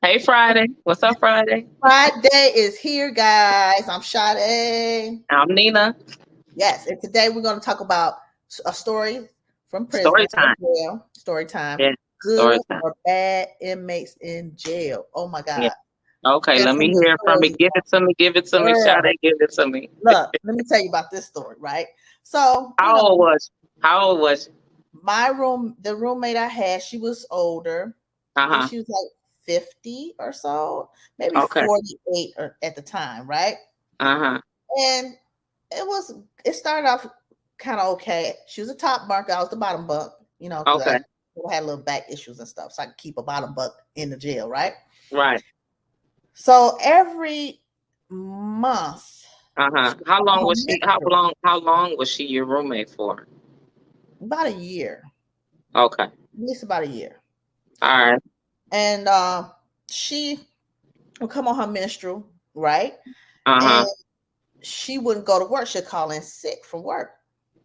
Hey, Friday. What's up, Friday? Friday is here, guys. I'm Sade. I'm Nina. Yes, and today we're going to talk about a story from prison Story or time. jail. Story time. Yeah, Good story time. or bad inmates in jail. Oh my Yeah. God. Okay, Got let so me many hear from me. stories. Give it to me. Give it to me. Shout Girl, it. Give it to me. look, let me tell you about this story, right? So, How old was you? How old was you? the roommate I had, she was older. I think Uh-huh. she was like 50 or so, maybe Okay. 48 at the time, right? Uh-huh. And it was it started off kind of okay. She was a top bunk, I was the bottom bunk, because I Okay. had a little back issues and stuff, so I could keep a bottom bunk in the jail, right? Right. So every month, Uh-huh. she would How come long home was she? How menstrual, long? How long was she your roommate for? about a year, Okay. at least about a year, All right. and she would come on her menstrual, right? And Uh-huh. she wouldn't go to work. She'd call in sick from work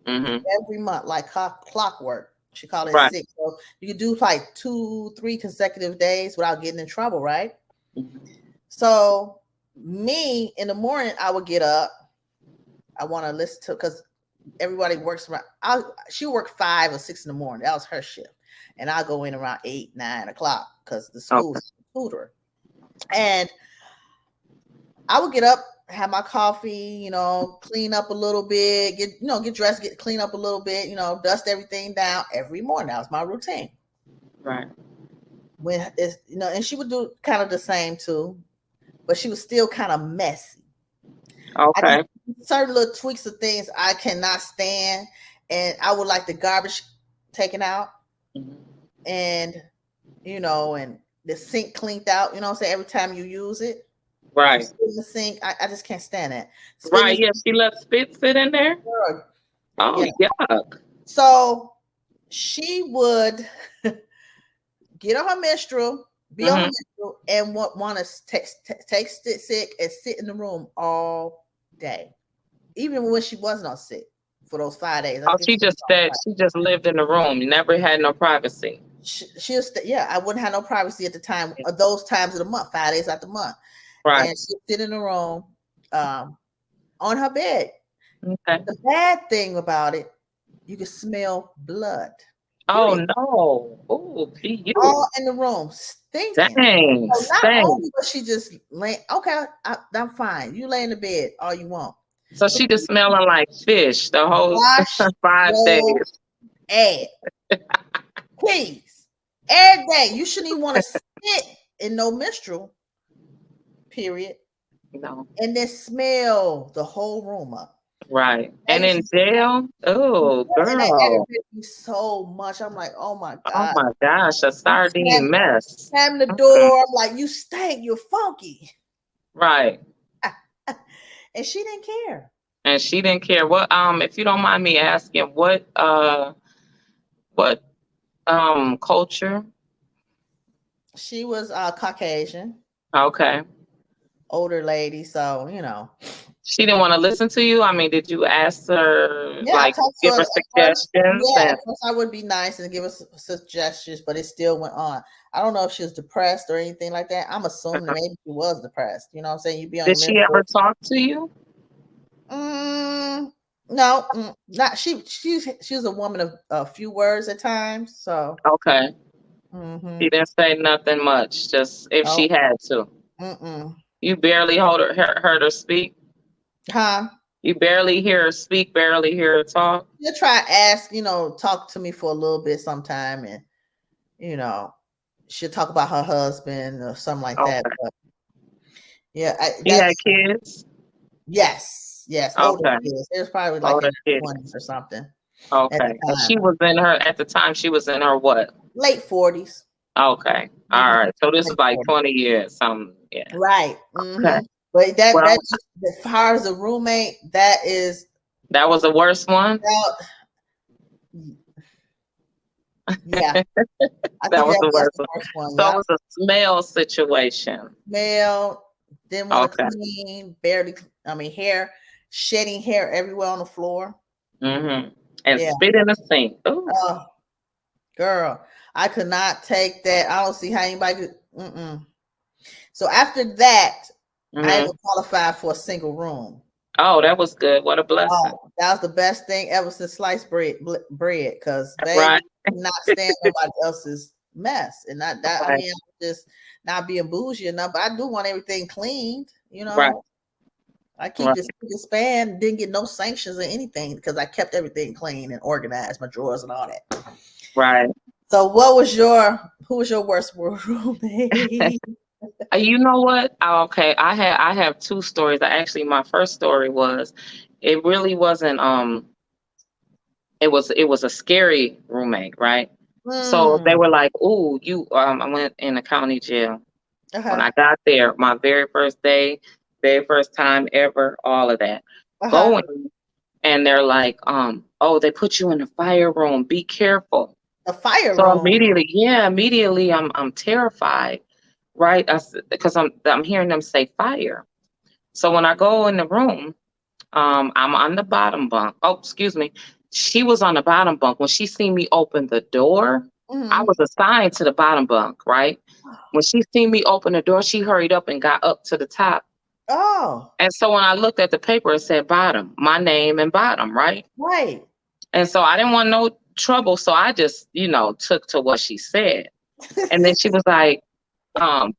Mm-hmm. every month, like clockwork. She called in Right. sick. So you could do like 2, 3 consecutive days without getting in trouble, right? Mhm. So me in the morning, I would get up. I want to listen to because everybody works around. She worked 5 or 6 in the morning. That was her shift, and I'll go in around 8, 9 o'clock because the Okay. school's tutor. And I would get up, have my coffee, clean up a little bit, get dressed, get clean up a little bit, dust everything down every morning. That was my routine. Right. When it's and she would do kind of the same too, but she was still kind of messy. I Okay. just certain little tweaks of things I cannot stand, and I would like the garbage taken out, Mhm. and and the sink cleaned out. You know what I'm saying? Every time you use it, if you Right. spit in the sink, I just can't stand that. Spit in Right. the Yeah. She let spit sit in there. sink, Oh, yeah. yuck. So she would get on her menstrual, be on her Mm-hmm. menstrual, and want to take sick and sit in the room all day, even when she wasn't on sick for those 5 days. I Oh, think she she was just on said she just lived in the room. You never had no privacy. she was yeah. I wouldn't have no privacy at the time of those times of the month, 5 days out the month, and Right. she'd sit in the room, um, on her bed. Okay. The bad thing about it, you could smell blood. Oh Period. no. Oh, All PU. in the room, stinking. Dang. So not Dang. only was she just laying, okay, I'm fine. You lay in the bed all you want, So but she just smelling like fish the whole wash 5 days. your ass, please. Every day, you shouldn't even want to sit in no menstrual period, No. and then smell the whole room up. Right. That And used in to, jail. Oh, and that girl. aggravated me so much. I'm like, oh my Oh god. my gosh. A You sardine mess. slam the Mm-mm. door. I'm like, you stink. You're funky, Right. and she didn't care. And she didn't care what if you don't mind me asking what culture. She was Caucasian, Okay. older lady, so She didn't want to listen to you. I mean, did you ask her, yeah, I like, talked to give her her at first. suggestions? Yeah, And at first I would be nice and give us suggestions, but it still went on. I don't know if she was depressed or anything like that. I'm assuming that uh, maybe she was depressed. You know what I'm saying? You be on did your she ever mental. talk to you? No, not she was a woman of a few words at times. So, Okay. mm-hmm. She didn't say nothing much, just if Oh, she had to. mm-mm. You barely heard her speak. Huh? You barely hear her speak, barely hear her talk. She'll try to ask, talk to me for a little bit sometime, and you know, she'll talk about her husband or something like that. Okay. But yeah, You had kids? yes, yes, older Okay. kids. They was probably like in Older their kids. 20s or something at Okay. the And she time. was in her, at the time, she was in her what? Late 40s. Okay. All Mm-hmm. right. So this is Late like 40s. 20 years. Some, yeah. Right. Okay. Mm-hmm. But that Well, just as far as a roommate, that is that was the worst one. about yeah. I That think was that the was worst the one. first one. So it Yep. was a smell situation. Male, didn't want to Okay. clean, barely. I mean, shedding hair everywhere on the floor. And Yeah. spit in the sink. Ooh. Oh, girl, I could not take that. I don't see how anybody could. Mm-mm. So after that, I Hmm. didn't qualify for a single room. Oh, that was good. What a blessing. Oh, that was the best thing ever since sliced bread. Cause baby, Right. I could not stand nobody else's mess, and not that. I Right. mean, I'm just not being bougie enough, but I do want everything cleaned. You Right. know, I keep Right. this span, didn't get no sanctions or anything because I kept everything clean and organized, my drawers and all that. Right. So, who was your worst roommate? You know what? Okay, I have two stories. Actually, my first story was, it really wasn't it was a scary roommate, right? So they Hmm. were like, "Ooh, you I went in the county jail." When Uh-huh. I got there, my very first day, very first time ever, all of that. Uh-huh. Going, and they're like, "Oh, they put you in the fire room. Be careful." The fire So room. immediately, yeah, immediately I'm terrified, right? Because I'm hearing them say fire. So when I go in the room, I'm on the bottom bunk. Oh, excuse me. She was on the bottom bunk. When she seen me open the door, I Hmm. was assigned to the bottom bunk, right? When she seen me open the door, she hurried up and got up to the top. Oh, And so when I looked at the paper, it said bottom, my name and bottom, right? right. And so I didn't want no trouble. So I just, took to what she said. And then she was like,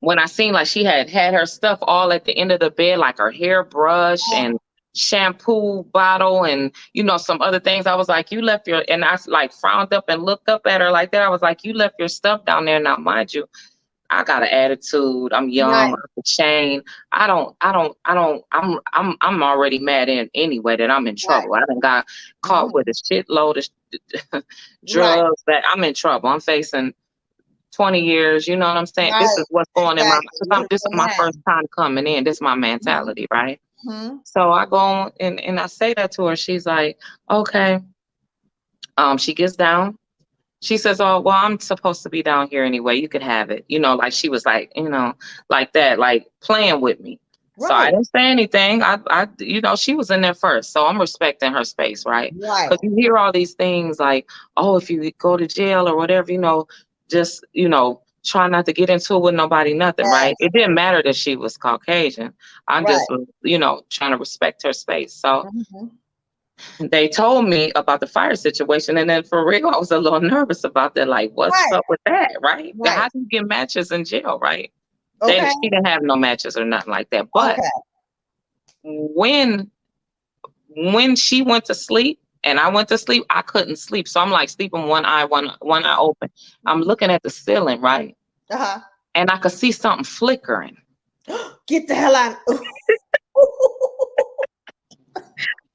when I seen like she had her stuff all at the end of the bed, like her hairbrush and shampoo bottle and some other things, I was like, you left your, and I like frowned up and looked up at her like that. I was like, you left your stuff down there. Now mind you, I got an attitude, I'm young, Right. I could chain. I'm already mad in anyway that I'm in Right. trouble. I done got caught with a Mhm. shitload of Right. drugs, that I'm in trouble. I'm facing 20 years, you know what I'm saying? This is Right. what's going in my, Exactly. because Look at this is your my first mind. time coming in. This is my Mhm. mentality, right? Mhm. So I go on and I say that to her. She's like, okay. She gets down. She says, oh, well, I'm supposed to be down here anyway. You could have it. Like she was like, like that, like playing with me. So I Right. didn't say anything. She was in there first. So I'm respecting her space, right? Right. Because you hear all these things like, oh, if you go to jail or whatever, just, try not to get into it with nobody, nothing, right? Yes. It didn't matter that she was Caucasian. I just Right. was, trying to respect her space. So Mhm. they told me about the fire situation, and then for real, I was a little nervous about that. Like, what's Right. up with that, right? Right. How do you get matches in jail, right? Okay. She didn't have no matches or nothing like that. But Okay. when when she went to sleep and I went to sleep, I couldn't sleep. So I'm like sleeping one eye open. I'm looking at the ceiling, right? Uh-huh. And I could see something flickering. Get the hell out.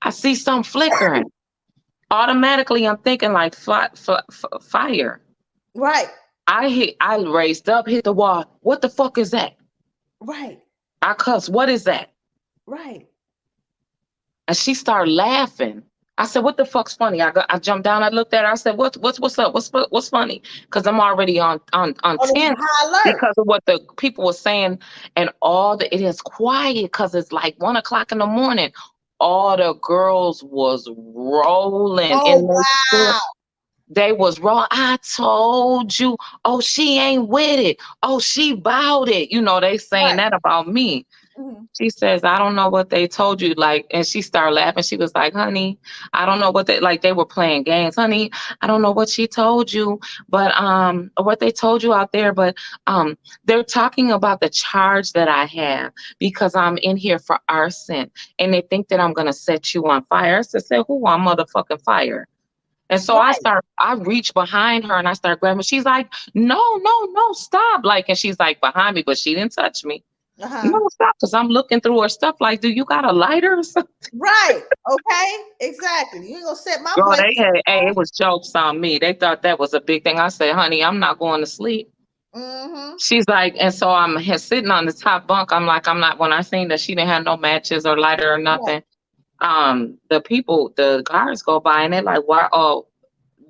I see something flickering. Automatically, I'm thinking like fire. Right. I raised up, hit the wall. What the fuck is that? Right. I cussed, what is that? Right. And she started laughing. I said, what the fuck's funny? I jumped down, I looked at her, I said, what's up? What's funny? Because I'm already on On tense high alert. because of what the people were saying, and it is quiet because it's like 1 o'clock in the morning. All the girls was rolling Oh in their shit. wow. They was wrong. I told you. Oh, she ain't with it. Oh, she bowed it. They saying Right. that about me. Mhm. She says, I don't know what they told you. Like, and she started laughing. She was like, honey, I don't know what they were playing games. Honey, I don't know what she told you, but or what they told you out there, but they're talking about the charge that I have because I'm in here for arson and they think that I'm gonna set you on fire. I said, who on motherfucking fire? And so Right. I reach behind her and I start grabbing. She's like, no, no, no, stop. Like, and she's like behind me, but she didn't touch me. Uh-huh. No, stop. Cause I'm looking through her stuff. Like, do you got a lighter or something? Right. Okay. Exactly. You ain't gonna set my Girl, blankets hey, on. it was jokes on me. They thought that was a big thing. I said, honey, I'm not going to sleep. Mm-hmm. She's like, and so I'm sitting on the top bunk. I'm like, I'm not, when I seen that she didn't have no matches or lighter or Right. nothing, the guards go by and they're like, why, oh,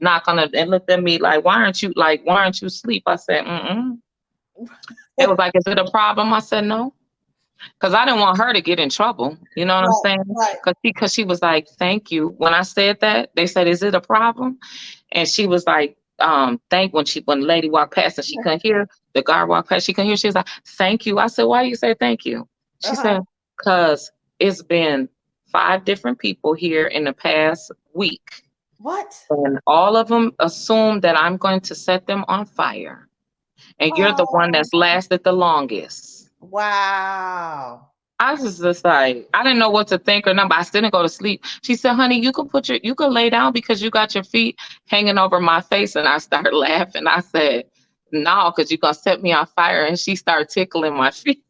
not gonna, and looked at me like, why aren't you asleep? I said, mm-mm. They was like, is it a problem? I said, no. Cause I didn't want her to get in trouble. You know what I'm Right. saying? Right. Cause she was like, thank you. When I said that, they said, is it a problem? And she was like, when the lady walked past and she couldn't hear, the guard walked past. She could hear. She was like, "Thank you." I said, "Why do you say thank you?" She said, "Cause it's been 5 different people here in the past week, What? and all of them assume that I'm going to set them on fire, and you're the one Oh, that's lasted the longest." wow. I was just like, I didn't know what to think or not, but I still didn't go to sleep. She said, "Honey, you could lay down because you got your feet hanging over my face." And I started laughing. I said, "No, because you're gonna set me on fire." And she started tickling my feet.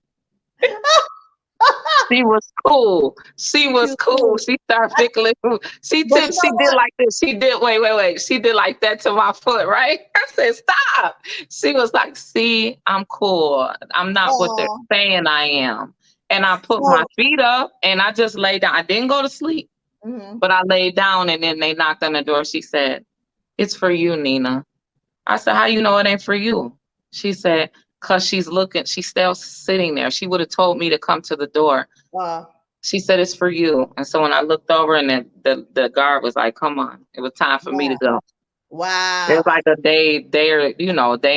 She was cool. She was cool. She started tickling. But you She know did what? like this. She did wait. She did like that to my foot, right? I said, "Stop." She was like, "See, I'm cool. I'm not what they're Oh, saying I am." And I put my so, feet up and I just laid down. I didn't go to sleep, mhm. but I laid down and then they knocked on the door. She said, "It's for you, Nina." I said, "How you know it ain't for you?" She said, "Cause she's still sitting there. She would have told me to come to the door." Uh, She said, "It's for you." And so when I looked over and the guard was like, "Come on." It was time for me to wow. go. It was Wow. like a day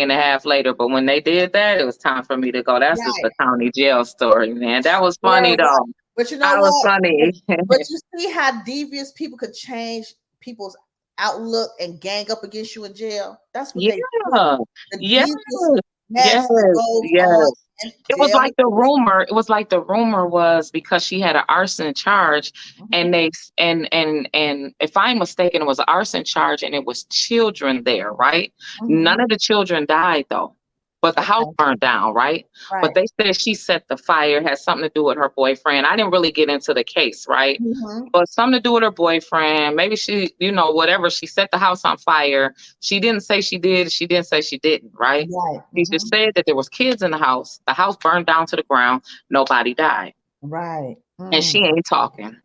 and a half later. But when they did that, it was time for me to go. That's just Right. the county jail story, man. That was funny Right, right. though. But you know I was what? funny. But you see how devious people could change people's outlook and gang up against you in jail? That's what Yeah. they do. The Yes. devious Yes. mess that goes on Yes. in It was jail. like the rumor. It was like the rumor was because she had an arson charge, and Mhm, they and if I'm mistaken, it was an arson charge, and it was children there, right? None mhm. of the children died though, but the house Okay. burned down, right? But Right. they said she set the fire, had something to do with her boyfriend. I didn't really get into the case, right? Mhm. But something to do with her boyfriend. Maybe she, whatever. She set the house on fire. She didn't say she did. She didn't say she didn't, right? Right. She just Mhm. said that there was kids in the house. The house burned down to the ground. Nobody died. Right. And she ain't talking.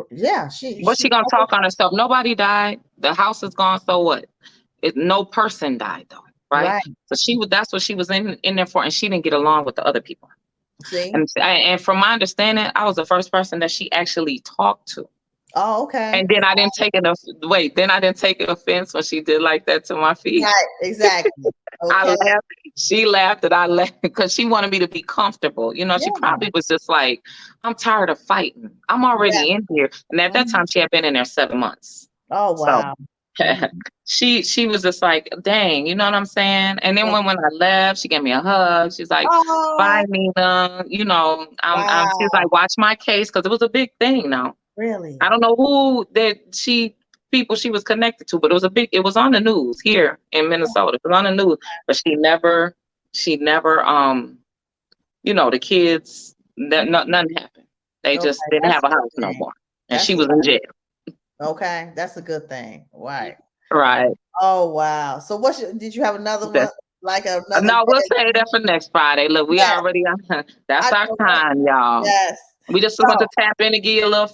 Yeah, she What's she gonna talk on herself? Nobody died. The house is gone. So what? No person died though, right? right. So that's what she was in there for, and she didn't get along with the other people. See? And from my understanding, I was the first person that she actually talked to. Oh, okay. And then I didn't take it. Then I didn't take offense when she did like that to my feet. Right, exactly. I Okay. laughed. She laughed and I laughed because she wanted me to be comfortable. She Yeah. probably was just like, "I'm tired of fighting. I'm Yeah. already in here." And at that Mhm. time, she had been in there 7 months. Oh, So wow. Mhm. she was just like, "Dang," you know what I'm saying? And then Yeah. when I left, she gave me a hug. She's like, Oh, "Bye, Nina." She's wow. like, "Watch my case," because it was a big thing now. I Really? don't know who people she was connected to, but it was on the news here in Minnesota. It was on the news, but she never, the kids, nothing happened. They Okay, just didn't that's have a a good house no thing. more. And That's she was in jail. okay. That's a good thing. Right. Right. Oh, wow. So did you have another one? That's, Like another no, we'll day? say that for next Friday. Look, we Yes, already, that's I our know, right? time, y'all. Yes. We just want So, to tap in and give you a little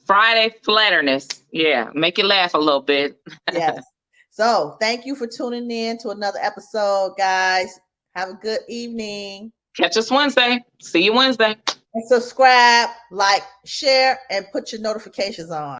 Friday flatterness. Yeah. Make you laugh a little bit. yes. So, thank you for tuning in to another episode, guys. Have a good evening. Catch us Wednesday. See you Wednesday. And subscribe, like, share, and put your notifications on.